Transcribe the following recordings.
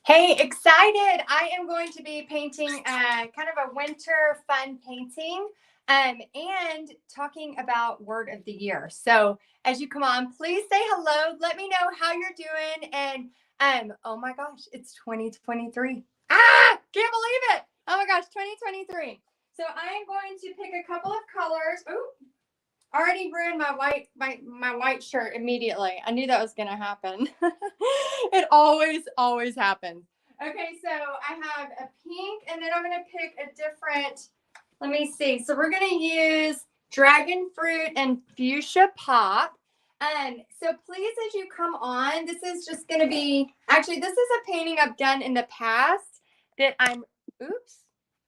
Hey, excited. I am going to be painting kind of a winter fun painting and talking about word of the year. So as you come on, please say hello. Let me know how you're doing. And oh my gosh, it's 2023. Can't believe it. Oh my gosh, 2023. So I am going to pick a couple of colors. Ooh, already ruined my white shirt immediately. I knew that was going to happen. It always happens. Okay, so I have a pink, and then I'm going to pick a different. Let me see. So we're going to use dragon fruit and fuchsia pop. So please, as you come on, this is just going to be. Actually, this is a painting I've done in the past that I'm. Oops.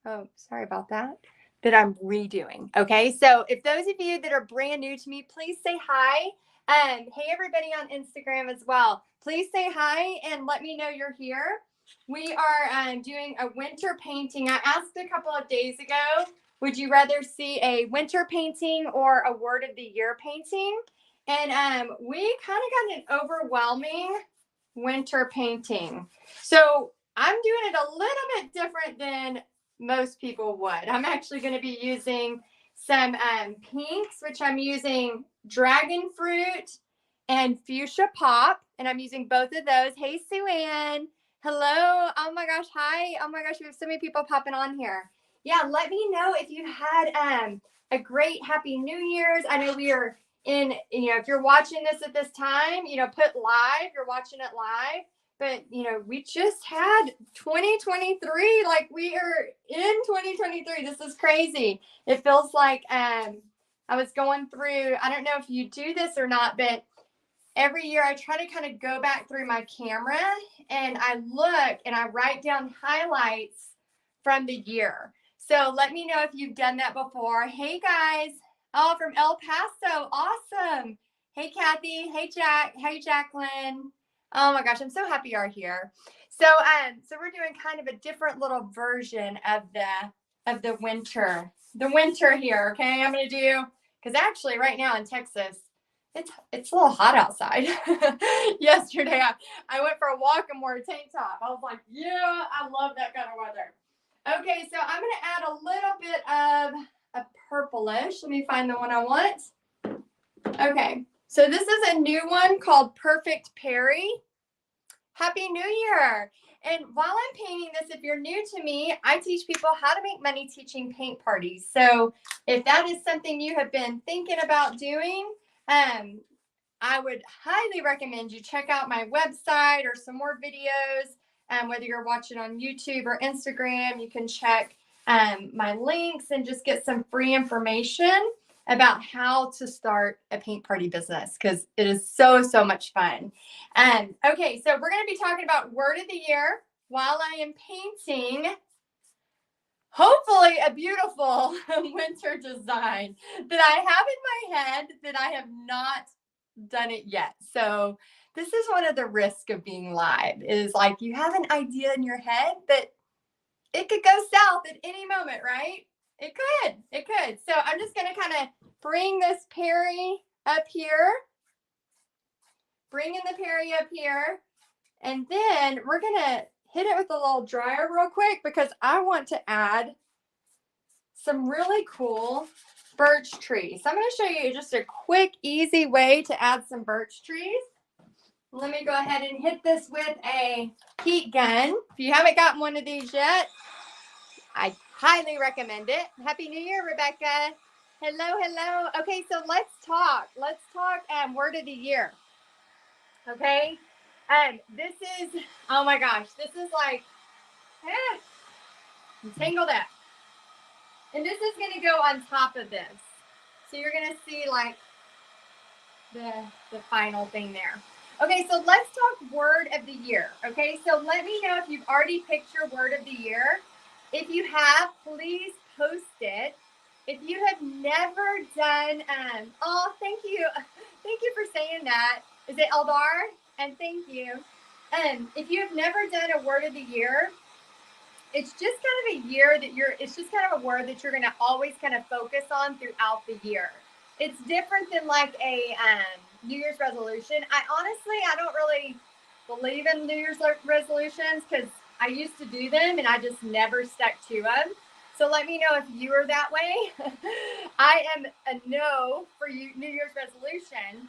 Oh, sorry about that. That I'm redoing. Okay, so if those of you that are brand new to me, please say hi. Hey, everybody on Instagram as well. Please say hi and let me know you're here. We are doing a winter painting. I asked a couple of days ago, would you rather see a winter painting or a word of the year painting? And we kind of got an overwhelming winter painting. So I'm doing it a little bit different than most people would. I'm actually going to be using some pinks, which I'm using dragon fruit and fuchsia pop, and I'm using both of those. Hey, Sue Ann. Hello. Oh my gosh. Hi. Oh my gosh. We have so many people popping on here. Yeah, let me know if you had a great Happy New Year's. I know we are in, if you're watching this at this time, put live, you're watching it live. But, we just had 2023. Like, we are in 2023. This is crazy. It feels like I was going through, I don't know if you do this or not, but every year I try to kind of go back through my camera and I look and I write down highlights from the year. So let me know if you've done that before. Hey, guys. Oh, from El Paso. Awesome. Hey, Kathy. Hey, Jack. Hey, Jacqueline. Oh my gosh, I'm so happy you're here. So we're doing kind of a different little version of the winter. The winter here, okay? I'm gonna do, because actually right now in Texas, it's a little hot outside. Yesterday I went for a walk and wore a tank top. I was like, yeah, I love that kind of weather. Okay, so I'm gonna add a little bit of a purplish. Let me find the one I want. Okay. So this is a new one called Perfect Perry. Happy New Year. And while I'm painting this, if you're new to me, I teach people how to make money teaching paint parties. So if that is something you have been thinking about doing, I would highly recommend you check out my website or some more videos. Whether you're watching on YouTube or Instagram, you can check my links and just get some free information about how to start a paint party business, because it is so much fun. Okay, so we're going to be talking about word of the year while I am painting, hopefully, a beautiful winter design that I have in my head that I have not done it yet. So this is one of the risks of being live, is like you have an idea in your head, but it could go south at any moment, right? It could. So I'm just going to kind of bring this Perry up here. Bringing the Perry up here. And then we're going to hit it with a little dryer real quick, because I want to add some really cool birch trees. So I'm going to show you just a quick, easy way to add some birch trees. Let me go ahead and hit this with a heat gun. If you haven't gotten one of these yet, I highly recommend it. Happy New Year, Rebecca. Hello. Okay, so let's talk. Word of the year. Okay. This is, oh my gosh, this is like, I'm tangled up. And this is going to go on top of this. So you're going to see like the final thing there. Okay, so let's talk word of the year. Okay, so let me know if you've already picked your word of the year. If you have, please post it. If you have never done, oh, thank you. Thank you for saying that. Is it Eldar? And thank you. If you have never done a word of the year, it's just kind of a year that it's just kind of a word that you're going to always kind of focus on throughout the year. It's different than like a New Year's resolution. I don't really believe in New Year's resolutions because I used to do them and I just never stuck to them. So let me know if you are that way. I am a no for you, New Year's resolution.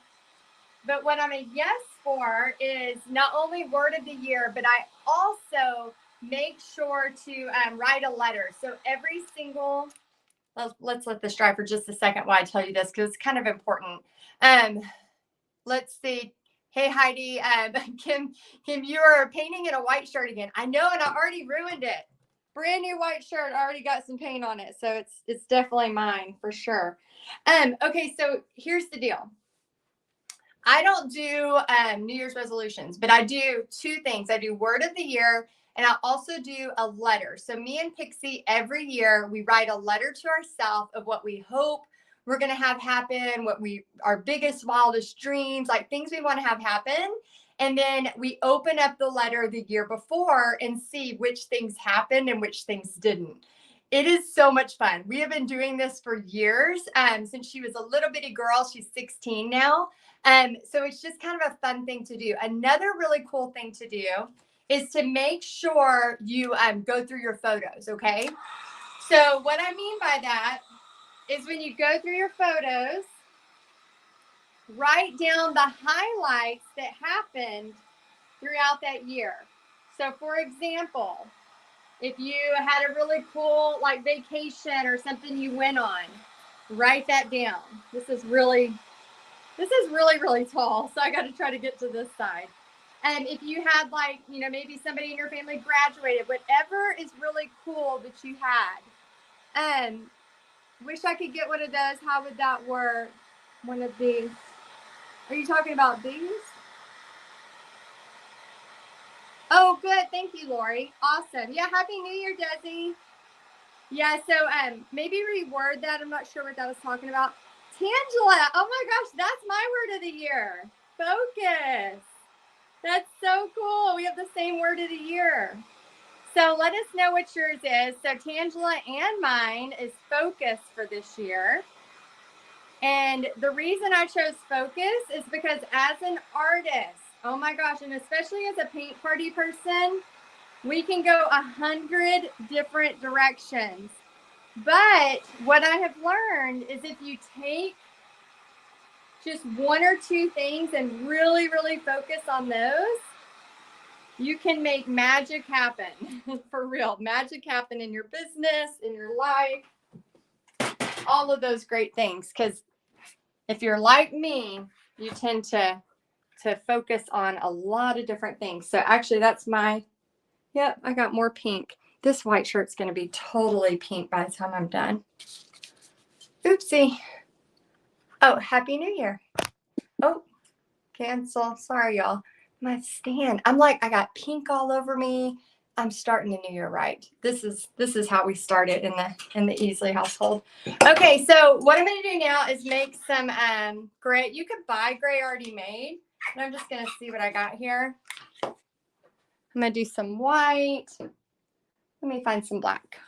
But what I'm a yes for is not only word of the year, but I also make sure to write a letter. So every single, let's let this dry for just a second while I tell you this because it's kind of important. Let's see. Hey, Heidi, Kim, you are painting in a white shirt again. I know, and I already ruined it. Brand new white shirt, already got some paint on it. So it's definitely mine for sure. Okay, so here's the deal. I don't do New Year's resolutions, but I do two things. I do word of the year, and I also do a letter. So me and Pixie, every year, we write a letter to ourselves of what we hope we're going to have happen, our biggest, wildest dreams, like things we want to have happen. And then we open up the letter the year before and see which things happened and which things didn't. It is so much fun. We have been doing this for years, since she was a little bitty girl. She's 16 now. So it's just kind of a fun thing to do. Another really cool thing to do is to make sure you go through your photos, okay? So what I mean by that is when you go through your photos, write down the highlights that happened throughout that year. So for example, if you had a really cool like vacation or something you went on, write that down. This is really, really tall. So I got to try to get to this side. And if you had like, maybe somebody in your family graduated, whatever is really cool that you had. Wish I could get one of those. How would that work? One of these. Are you talking about these? Oh, good. Thank you, Lori. Awesome. Yeah. Happy New Year, Desi. Yeah. So maybe reword that. I'm not sure what that was talking about. Tangela. Oh my gosh. That's my word of the year. Focus. That's so cool. We have the same word of the year. So let us know what yours is. So Tangela and mine is focus for this year. And the reason I chose focus is because as an artist, oh my gosh, and especially as a paint party person, we can go 100 different directions. But what I have learned is if you take just one or two things and really, really focus on those, you can make magic happen. For real. Magic happen in your business, in your life, all of those great things. Because if you're like me, you tend to focus on a lot of different things. So actually that's I got more pink. This white shirt's going to be totally pink by the time I'm done. Oopsie. Oh, Happy New Year. Oh, cancel. Sorry, y'all. My stand. I'm like, I got pink all over me. I'm starting the new year right. This is how we started in the Easley household. Okay, so what I'm going to do now is make some gray. You could buy gray already made, but I'm just going to see what I got here. I'm going to do some white. Let me find some black.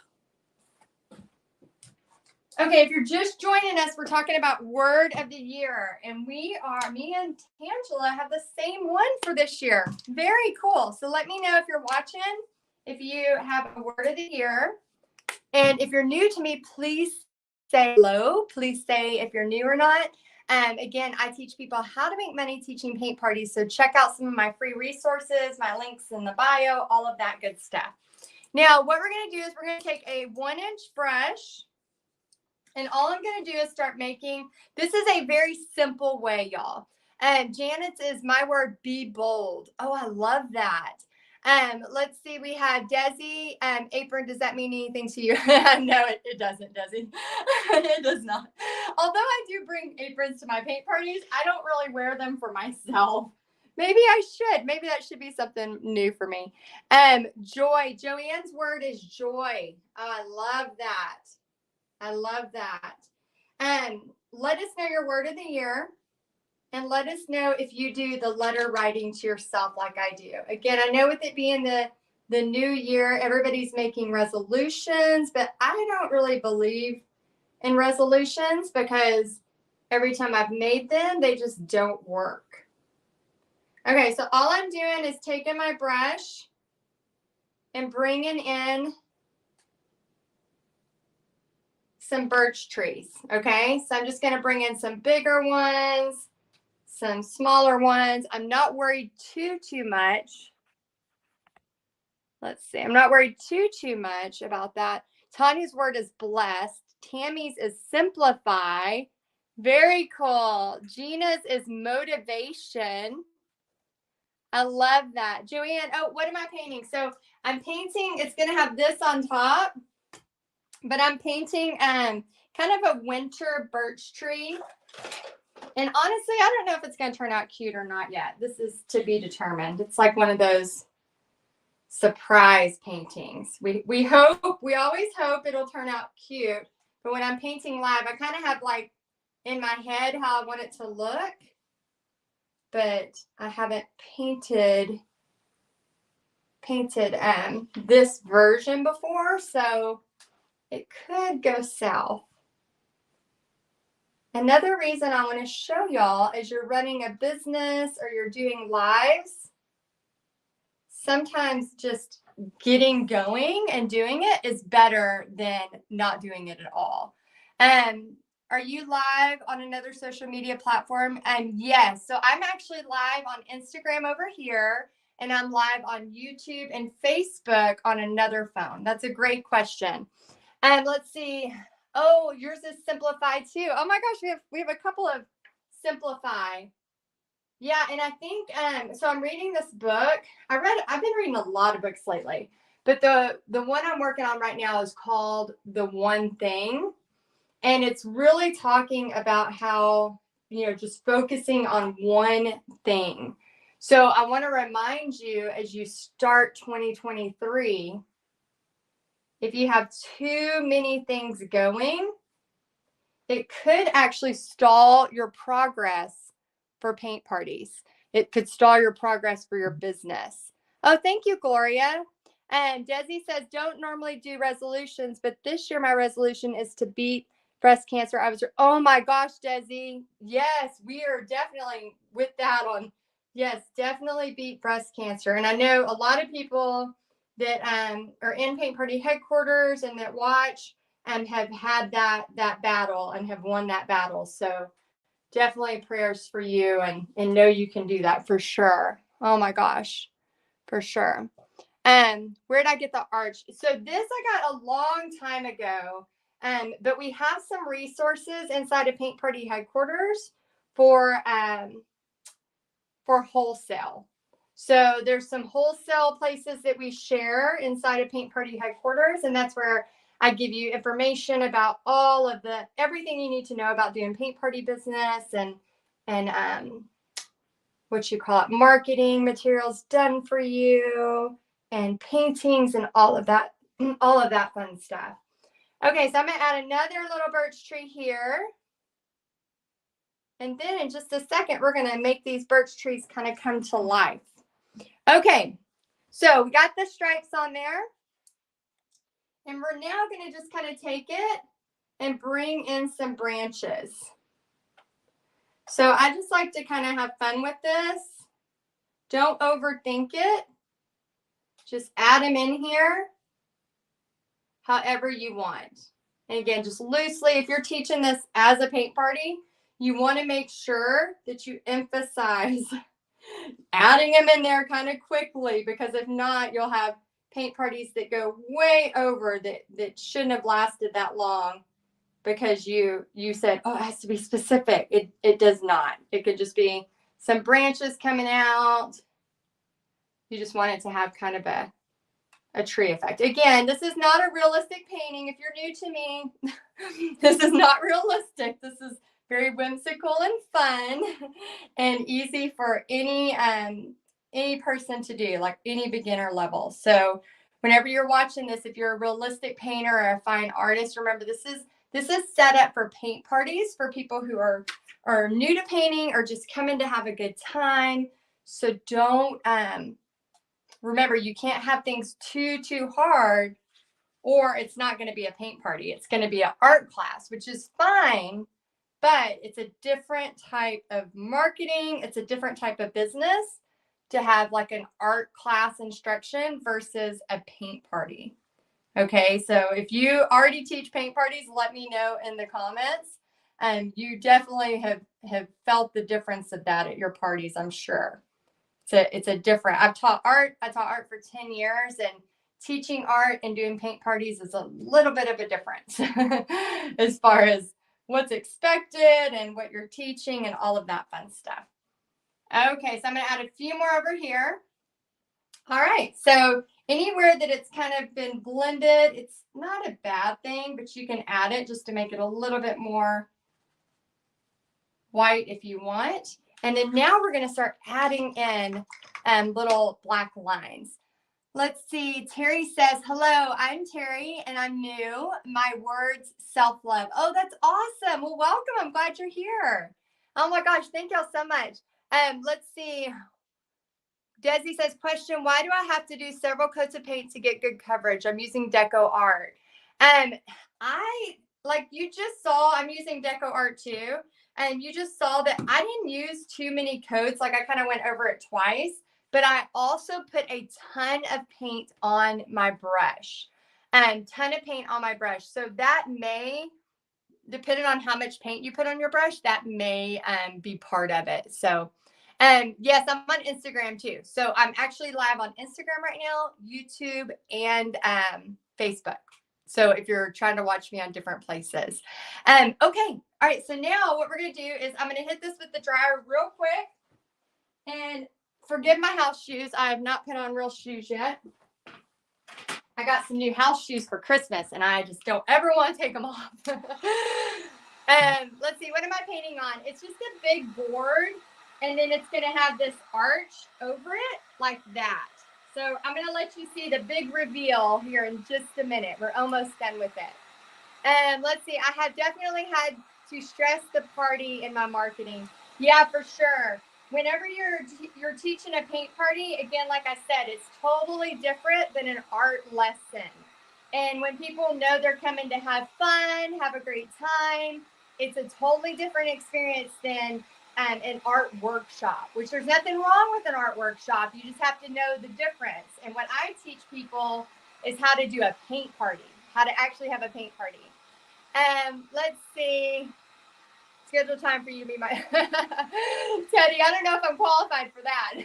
Okay, if you're just joining us, we're talking about word of the year, and me and Tangela have the same one for this year. Very cool. So let me know if you're watching, if you have a word of the year. And if you're new to me, please say hello. Please say if you're new or not. Again, I teach people how to make money teaching paint parties. So check out some of my free resources, my links in the bio, all of that good stuff. Now, what we're going to do is we're going to take a 1-inch brush. And all I'm going to do is start making, this is a very simple way, y'all. Janet's is my word, be bold. Oh, I love that. Let's see, we have Desi. Apron, does that mean anything to you? No, it doesn't, Desi. It does not. Although I do bring aprons to my paint parties, I don't really wear them for myself. Maybe I should. Maybe that should be something new for me. Joy. Joanne's word is joy. Oh, I love that. I love that. Let us know your word of the year, and let us know if you do the letter writing to yourself like I do. Again, I know with it being the new year, everybody's making resolutions, but I don't really believe in resolutions because every time I've made them, they just don't work. Okay, so all I'm doing is taking my brush and bringing in some birch trees, okay? So I'm just gonna bring in some bigger ones, some smaller ones. I'm not worried too much. Let's see, I'm not worried too much about that. Tanya's word is blessed. Tammy's is simplify. Very cool. Gina's is motivation. I love that. Joanne, oh, what am I painting? So I'm painting, it's gonna have this on top, but I'm painting kind of a winter birch tree. And honestly, I don't know if it's gonna turn out cute or not yet. This is to be determined. It's like one of those surprise paintings. We hope, we always hope it'll turn out cute. But when I'm painting live, I kind of have like in my head how I want it to look, but I haven't painted this version before, so it could go south. Another reason I want to show y'all is you're running a business or you're doing lives, sometimes just getting going and doing it is better than not doing it at all. Are you live on another social media platform? Yes. So I'm actually live on Instagram over here, and I'm live on YouTube and Facebook on another phone. That's a great question. Let's see. Oh, yours is simplify too. Oh my gosh, we have a couple of simplify. Yeah, and I think so I'm reading this book. I've been reading a lot of books lately, but the one I'm working on right now is called The One Thing. And it's really talking about how, just focusing on one thing. So I want to remind you as you start 2023, if you have too many things going, it could actually stall your progress for paint parties. It could stall your progress for your business. Oh, thank you, Gloria. And Desi says, don't normally do resolutions, but this year my resolution is to beat breast cancer. Oh my gosh, Desi. Yes, we are definitely with that on. Yes, definitely beat breast cancer. And I know a lot of people that are in Paint Party headquarters and that watch and have had that battle and have won that battle. So definitely prayers for you and know you can do that for sure. Oh my gosh, for sure. Where did I get the arch? So this I got a long time ago. But we have some resources inside of Paint Party headquarters for wholesale. So there's some wholesale places that we share inside of Paint Party headquarters, and that's where I give you information about all of everything you need to know about doing paint party business and what you call it, marketing materials done for you and paintings and all of that fun stuff. Okay, so I'm gonna add another little birch tree here. And then in just a second, we're gonna make these birch trees kind of come to life. Okay, so we got the stripes on there. And we're now going to just kind of take it and bring in some branches. So I just like to kind of have fun with this. Don't overthink it. Just add them in here however you want. And again, just loosely, if you're teaching this as a paint party, you want to make sure that you emphasize adding them in there kind of quickly, because if not, you'll have paint parties that go way over that shouldn't have lasted that long because you said, oh, it has to be specific. It does not. It could just be some branches coming out. You just want it to have kind of a tree effect. Again, this is not a realistic painting. If you're new to me, this is not realistic. This is very whimsical and fun and easy for any person to do, like any beginner level. So whenever you're watching this, if you're a realistic painter or a fine artist, remember this is set up for paint parties for people who are new to painting or just coming to have a good time. So don't remember, you can't have things too hard, or it's not going to be a paint party. It's going to be an art class, which is fine, but it's a different type of marketing. It's a different type of business. to have like an art class instruction versus a paint party. Okay, so if you already teach paint parties, let me know in the comments. You definitely have felt the difference of that at your parties, I'm sure. It's a different. I taught art for 10 years, and teaching art and doing paint parties is a little bit of a difference as far as what's expected and what you're teaching and all of that fun stuff. Okay, so I'm going to add a few more over here. All right, so anywhere that it's kind of been blended, it's not a bad thing, but you can add it just to make it a little bit more white if you want. And then now we're going to start adding in little black lines. Let's see. Terry says, hello, I'm Terry and I'm new. My words, self-love. Oh, that's awesome. Well, welcome. I'm glad you're here. Oh my gosh. Thank y'all so much. Let's see. Desi says, question, why do I have to do several coats of paint to get good coverage? I'm using Deco Art. Like you just saw, I'm using Deco Art too. And you just saw that I didn't use too many coats. Like I kind of went over it twice, but I also put a ton of paint on my brush. Ton of paint on my brush. So that may, depending on how much paint you put on your brush, that may be part of it. So yes, I'm on Instagram too. So I'm actually live on Instagram right now, YouTube, and Facebook. So if you're trying to watch me on different places. Okay. All right. So now what we're going to do is I'm going to hit this with the dryer real quick. And forgive my house shoes. I have not put on real shoes yet. I got some new house shoes for Christmas, and I just don't ever want to take them off. Let's see. What am I painting on? It's just a big board. And then it's going to have this arch over it like that. So I'm going to let you see the big reveal here in just a minute. We're almost done with it. And let's see. I have definitely had to stress the party in my marketing. Yeah, for sure. Whenever you're teaching a paint party, again, like I said, it's totally different than an art lesson. And when people know they're coming to have fun, have a great time, it's a totally different experience than an art workshop, which there's nothing wrong with an art workshop. You just have to know the difference. And what I teach people is how to do a paint party, how to actually have a paint party. Let's see. Schedule time for you to be my Teddy. I don't know if I'm qualified for that.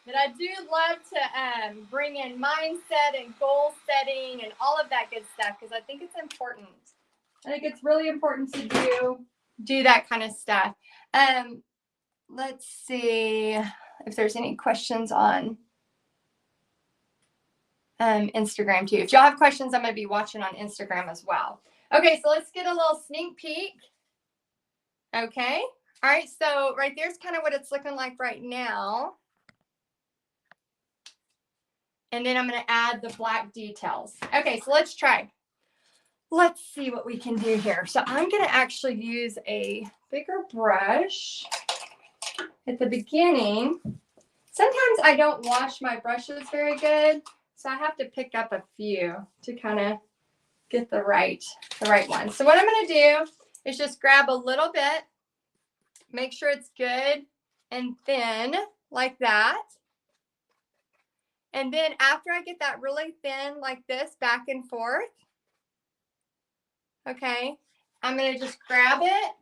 But I do love to bring in mindset and goal setting and all of that good stuff because I think it's important. I think it's really important to do that kind of stuff. Let's see if there's any questions on Instagram too. If y'all have questions, I'm going to be watching on Instagram as well. Okay, so let's get a little sneak peek. Okay. All right, so right there's kind of what it's looking like right now. And then I'm going to add the black details. Okay, so let's try. Let's see what we can do here. So I'm going to actually use a bigger brush at the beginning. Sometimes I don't wash my brushes very good, so I have to pick up a few to kind of get the right one. So what I'm going to do is just grab a little bit, make sure it's good and thin like that. And then after I get that really thin like this, back and forth, okay, I'm going to just grab it.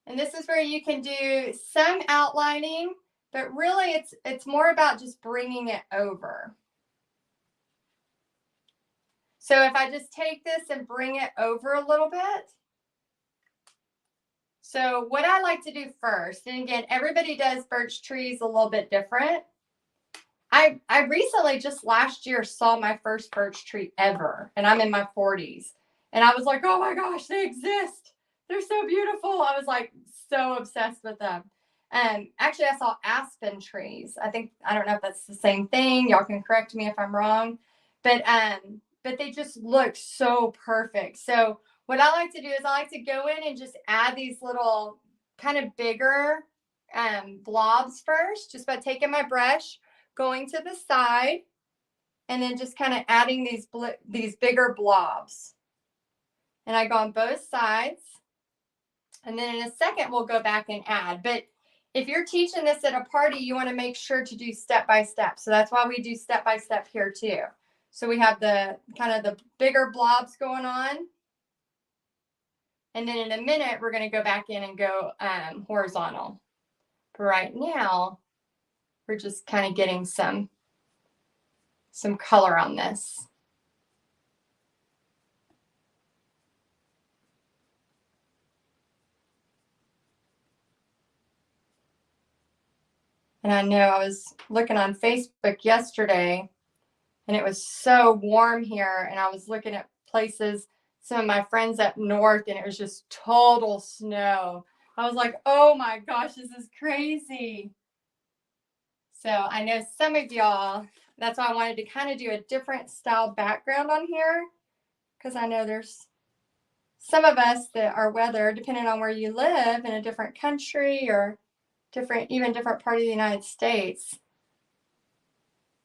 And this is where you can do some outlining, but really it's more about just bringing it over. So if I just take this and bring it over a little bit. So what I like to do first, and again, everybody does birch trees a little bit different. I recently, just last year, saw my first birch tree ever, and I'm in my 40s. And I was like, oh my gosh, they exist. They're so beautiful. I was like so obsessed with them. Actually, I saw aspen trees. I don't know if that's the same thing. Y'all can correct me if I'm wrong. But they just look so perfect. So what I like to do is I like to go in and just add these little kind of bigger blobs first, just by taking my brush, going to the side, and then just kind of adding these bigger blobs. And I go on both sides. And then in a second, we'll go back and add. But if you're teaching this at a party, you want to make sure to do step by step. So that's why we do step by step here too. So we have the kind of the bigger blobs going on. And then in a minute, we're going to go back in and go horizontal. But right now, we're just kind of getting some color on this. And I know I was looking on Facebook yesterday, and it was so warm here, and I was looking at places, some of my friends up north, and it was just total snow. I was like, oh my gosh, this is crazy. So I know some of y'all, that's why I wanted to kind of do a different style background on here, because I know there's some of us that our weather, depending on where you live in a different country or even different part of the United States,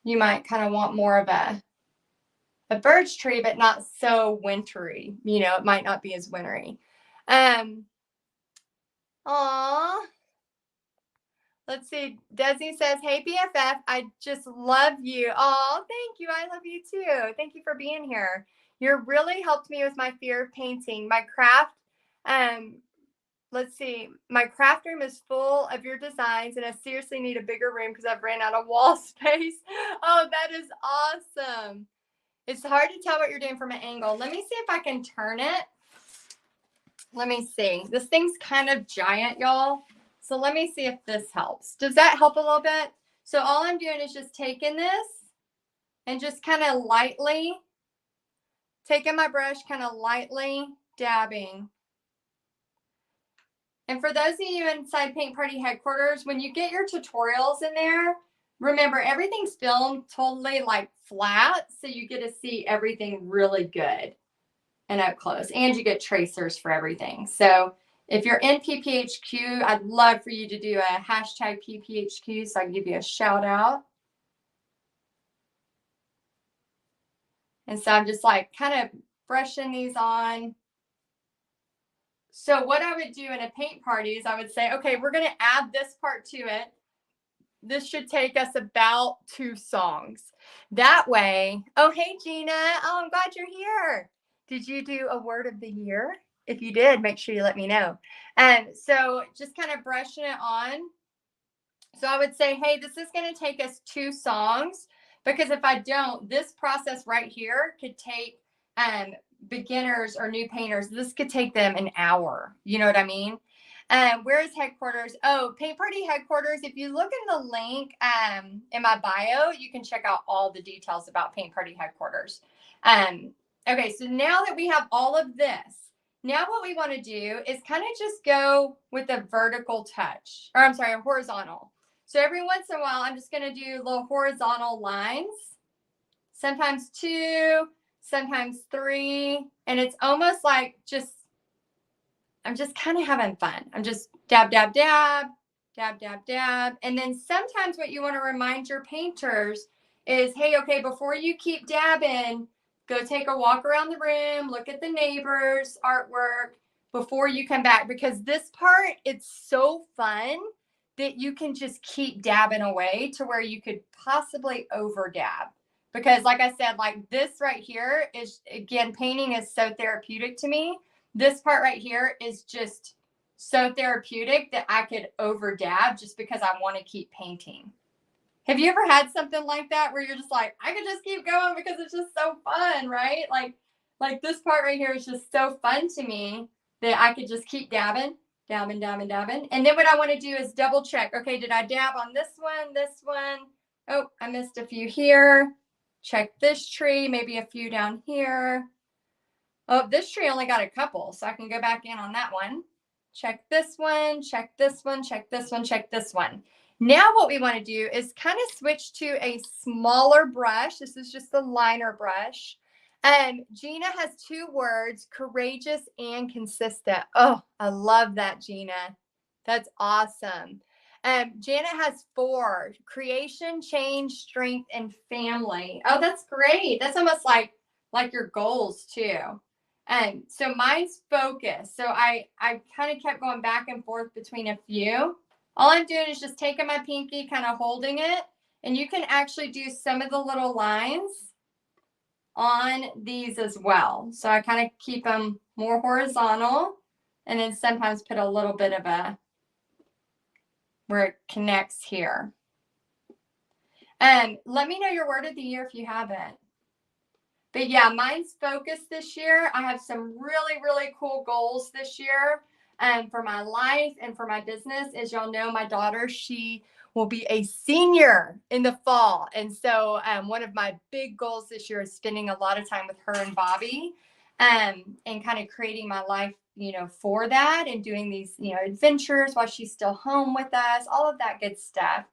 you might kind of want more of a birch tree, but not so wintry. You know, it might not be as wintry. Aw. Let's see. Desi says, hey, BFF, I just love you. Oh, thank you. I love you too. Thank you for being here. You really helped me with my fear of painting. My craft, let's see. My craft room is full of your designs, and I seriously need a bigger room because I've ran out of wall space. Oh, that is awesome. It's hard to tell what you're doing from an angle. Let me see if I can turn it. Let me see. This thing's kind of giant, y'all. So let me see if this helps. Does that help a little bit? So all I'm doing is just taking this and just kind of lightly, taking my brush, kind of lightly dabbing. And for those of you inside Paint Party headquarters, when you get your tutorials in there, remember everything's filmed totally like flat, so you get to see everything really good and up close, and you get tracers for everything. So if you're in PPHQ, I'd love for you to do a hashtag PPHQ so I can give you a shout out. And so I'm just like kind of brushing these on. So what I would do in a paint party is I would say, okay, we're going to add this part to it. This should take us about 2 songs. That way, oh, hey, Gina. Oh, I'm glad you're here. Did you do a word of the year? If you did, make sure you let me know. And so just kind of brushing it on. So I would say, hey, this is going to take us 2 songs, because if I don't, this process right here could take beginners or new painters, this could take them an hour. You know what I mean? Where is headquarters? Oh, Paint Party headquarters. If you look in the link in my bio, you can check out all the details about Paint Party headquarters. Okay, so now that we have all of this, now what we want to do is kind of just go with a vertical touch, or I'm sorry, a horizontal. So every once in a while, I'm just going to do little horizontal lines, sometimes 2, sometimes 3, and it's almost like I'm just kind of having fun. I'm just dab, dab, dab, dab, dab, dab. And then sometimes what you want to remind your painters is, hey, okay, before you keep dabbing, go take a walk around the room, look at the neighbors' artwork before you come back, because this part, it's so fun that you can just keep dabbing away to where you could possibly over dab. Because like I said, like this right here is, again, painting is so therapeutic to me. This part right here is just so therapeutic that I could over dab just because I want to keep painting. Have you ever had something like that where you're just like, I could just keep going because it's just so fun, right? Like this part right here is just so fun to me that I could just keep dabbing, dabbing, dabbing, dabbing. And then what I want to do is double check. Okay, did I dab on this one, this one? Oh, I missed a few here. Check this tree, maybe a few down here. Oh, this tree only got a couple, so I can go back in on that one. Check this one, check this one, check this one, check this one. Now what we want to do is kind of switch to a smaller brush. This is just a liner brush. Gina has 2 words, courageous and consistent. Oh, I love that, Gina. That's awesome. Janet has 4, creation, change, strength, and family. Oh, that's great. That's almost like your goals too. So mine's focus. So I kind of kept going back and forth between a few. All I'm doing is just taking my pinky, kind of holding it, and you can actually do some of the little lines on these as well. So I kind of keep them more horizontal, and then sometimes put a little bit of a, where it connects here. Let me know your word of the year if you haven't. But yeah, mine's focus this year. I have some really, really cool goals this year for my life and for my business. As y'all know, my daughter, she will be a senior in the fall. And so one of my big goals this year is spending a lot of time with her and Bobby and kind of creating my life, you know, for that and doing these, you know, adventures while she's still home with us, all of that good stuff.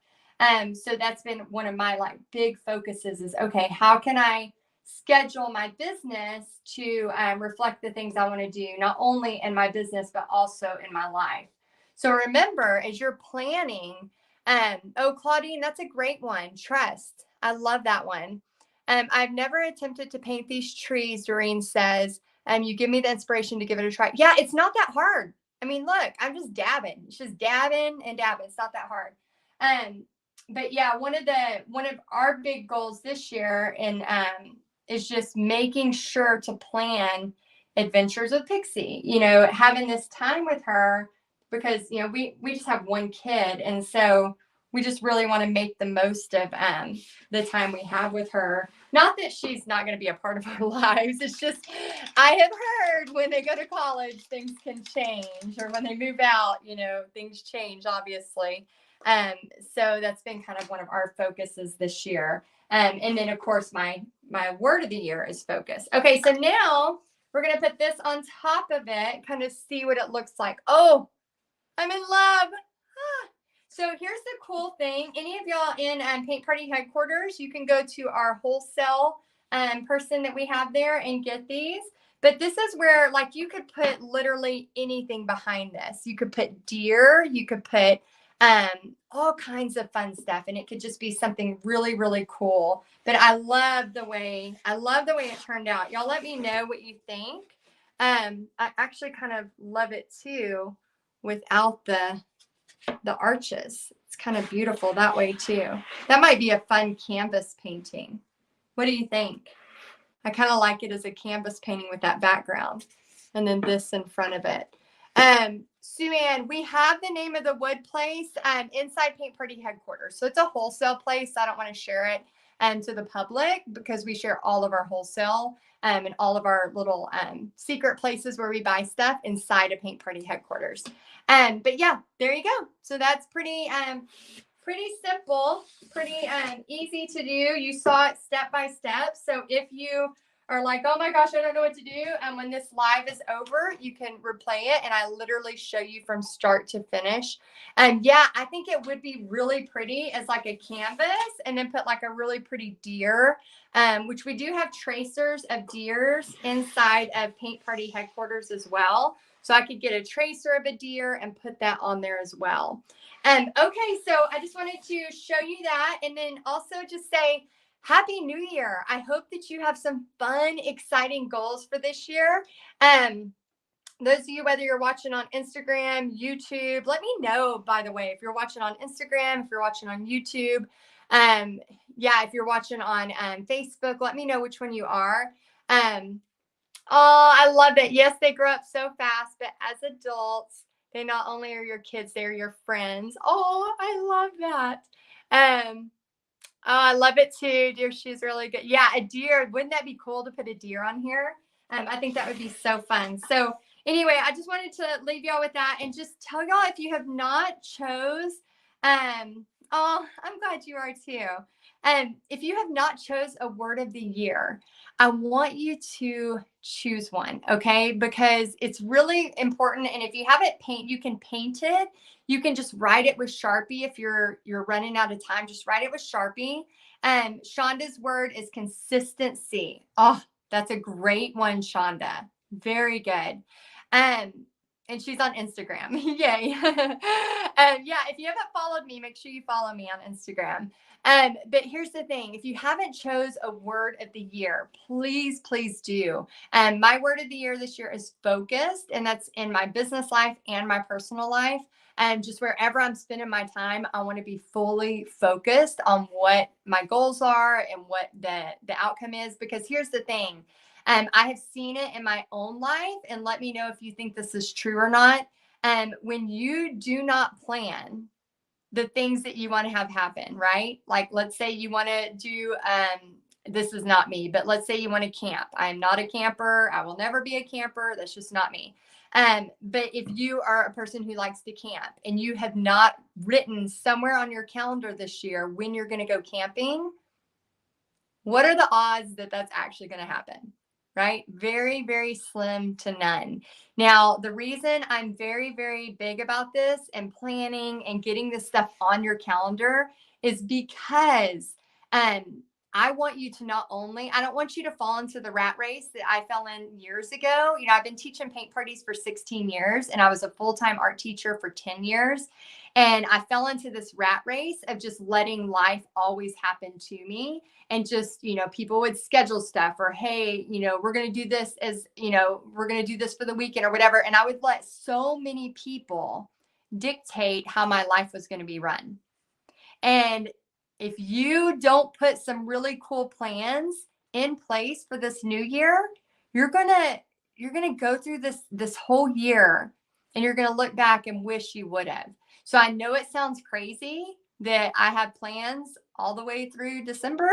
So that's been one of my like big focuses is, okay, how can I schedule my business to reflect the things I want to do, not only in my business, but also in my life. So remember, as you're planning, oh, Claudine, that's a great one. Trust. I love that one. I've never attempted to paint these trees, Doreen says. You give me the inspiration to give it a try. Yeah, it's not that hard. I mean, look, I'm just dabbing. It's just dabbing and dabbing. It's not that hard. But yeah, one of our big goals this year and is just making sure to plan adventures with Pixie, you know, having this time with her because, you know, we just have one kid. And so we just really want to make the most of the time we have with her. Not that she's not going to be a part of our lives. It's just, I have heard when they go to college, things can change, or when they move out, you know, things change, obviously. So that's been kind of one of our focuses this year. And then of course my word of the year is focus. Okay, so now we're gonna put this on top of it, kind of see what it looks like. Oh, I'm in love. So here's the cool thing. Any of y'all in Paint Party headquarters, you can go to our wholesale person that we have there and get these. But this is where, like, you could put literally anything behind this. You could put deer, you could put all kinds of fun stuff, and it could just be something really, really cool. But I love the way it turned out. Y'all let me know what you think. I actually kind of love it too without the arches. It's kind of beautiful that way too. That might be a fun canvas painting. What do you think? I kind of like it as a canvas painting with that background and then this in front of it. Sue Ann, we have the name of the wood place inside Paint Party headquarters. So it's a wholesale place. I don't want to share it to the public because we share all of our wholesale and all of our little secret places where we buy stuff inside of Paint Party headquarters. But yeah, there you go. So that's pretty simple, pretty easy to do. You saw it step by step. So if you are like, oh my gosh, I don't know what to do. And when this live is over, you can replay it. And I literally show you from start to finish. And yeah, I think it would be really pretty as like a canvas and then put like a really pretty deer, which we do have tracers of deers inside of Paint Party headquarters as well. So I could get a tracer of a deer and put that on there as well. Okay, so I just wanted to show you that and then also just say, Happy New Year. I hope that you have some fun, exciting goals for this year. Those of you, whether you're watching on Instagram, YouTube, let me know, by the way, if you're watching on Instagram, if you're watching on YouTube. Yeah, if you're watching on Facebook, let me know which one you are. Oh, I love it. Yes, they grow up so fast, but as adults, they not only are your kids, they're your friends. Oh, I love that. Oh, I love it too. Deer shoes really good. Yeah, a deer. Wouldn't that be cool to put a deer on here? I think that would be so fun. So anyway, I just wanted to leave y'all with that and just tell y'all if you have not chose, oh, I'm glad you are too. If you have not chose a word of the year, I want you to choose one, okay? Because it's really important. And if you have it you can paint it. You can just write it with Sharpie. If you're running out of time, just write it with Sharpie. Shonda's word is consistency. Oh, that's a great one, Shonda. Very good. And and she's on Instagram. Yay. Yeah, if you haven't followed me, make sure you follow me on Instagram. But here's the thing. If you haven't chose a word of the year, please do. My word of the year this year is focused, and that's in my business life and my personal life. And just wherever I'm spending my time, I want to be fully focused on what my goals are and what the outcome is. Because here's the thing. I have seen it in my own life, and let me know if you think this is true or not. When you do not plan the things that you want to have happen, right? Like, let's say you want to do, this is not me, but let's say you want to camp. I'm not a camper. I will never be a camper. That's just not me. But if you are a person who likes to camp and you have not written somewhere on your calendar this year when you're going to go camping, what are the odds that that's actually going to happen? Right? Very, very slim to none. Now, the reason I'm very, very big about this and planning and getting this stuff on your calendar is because I want you to I don't want you to fall into the rat race that I fell in years ago. You know, I've been teaching paint parties for 16 years and I was a full-time art teacher for 10 years. And I fell into this rat race of just letting life always happen to me. And just, you know, people would schedule stuff or, hey, you know, we're going to do this we're going to do this for the weekend or whatever. And I would let so many people dictate how my life was going to be run. And if you don't put some really cool plans in place for this new year, you're going to go through this whole year and you're going to look back and wish you would have. So I know it sounds crazy that I have plans all the way through December,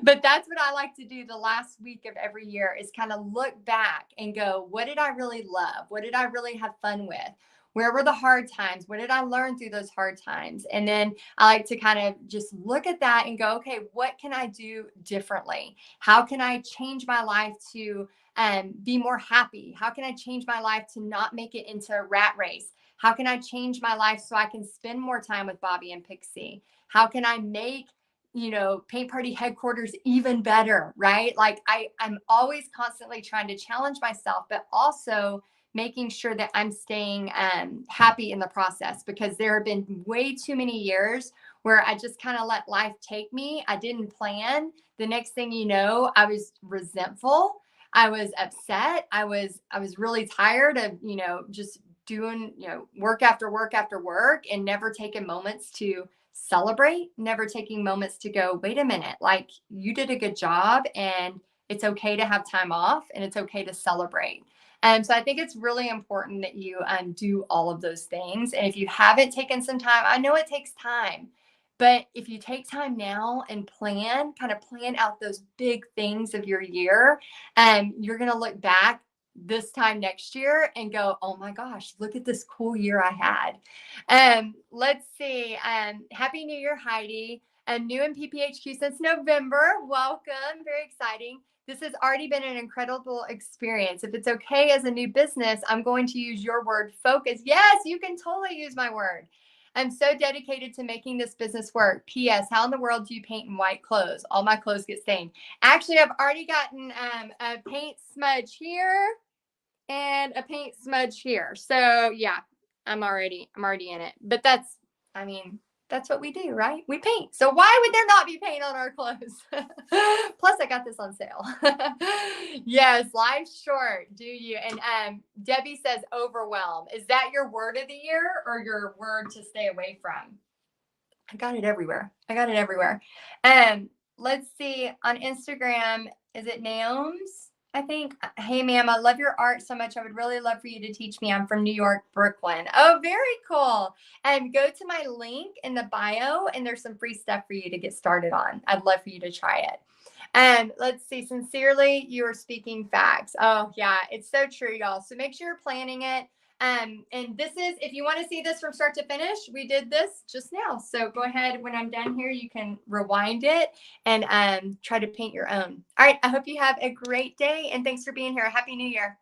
but that's what I like to do the last week of every year is kind of look back and go, what did I really love? What did I really have fun with? Where were the hard times? What did I learn through those hard times? And then I like to kind of just look at that and go, okay, what can I do differently? How can I change my life to be more happy? How can I change my life to not make it into a rat race? How can I change my life so I can spend more time with Bobby and Pixie? How can I make, you know, paint party headquarters even better, right? Like I'm always constantly trying to challenge myself, but also making sure that I'm staying happy in the process, because there have been way too many years where I just kind of let life take me. I didn't plan. The next thing you know, I was resentful. I was upset. I was really tired of, you know, just doing, you know, work after work after work and never taking moments to celebrate, never taking moments to go, wait a minute, like you did a good job and it's okay to have time off and it's okay to celebrate. So I think it's really important that you do all of those things. And if you haven't taken some time, I know it takes time, but if you take time now and plan out those big things of your year, you're going to look back this time next year and go, oh my gosh, look at this cool year I had. Let's see. Happy New Year, Heidi. New in PPHQ since November. Welcome. Very exciting. This has already been an incredible experience. If it's okay as a new business, I'm going to use your word, focus. Yes, you can totally use my word. I'm so dedicated to making this business work. P.S. How in the world do you paint in white clothes? All my clothes get stained. Actually, I've already gotten a paint smudge here and a paint smudge here. So yeah, I'm already in it. But that's what we do, right? We paint. So why would there not be paint on our clothes? Plus, I got this on sale. Yes, life's short. Do you? And Debbie says overwhelm. Is that your word of the year or your word to stay away from? I got it everywhere. Let's see. On Instagram, is it Naoms? I think. Hey, ma'am, I love your art so much. I would really love for you to teach me. I'm from New York, Brooklyn. Oh, very cool. And go to my link in the bio, and there's some free stuff for you to get started on. I'd love for you to try it. Let's see. Sincerely, you are speaking facts. Oh, yeah, it's so true, y'all. So make sure you're planning it. And this is, if you want to see this from start to finish, we did this just now. So go ahead. When I'm done here, you can rewind it and try to paint your own. All right. I hope you have a great day. And thanks for being here. Happy New Year.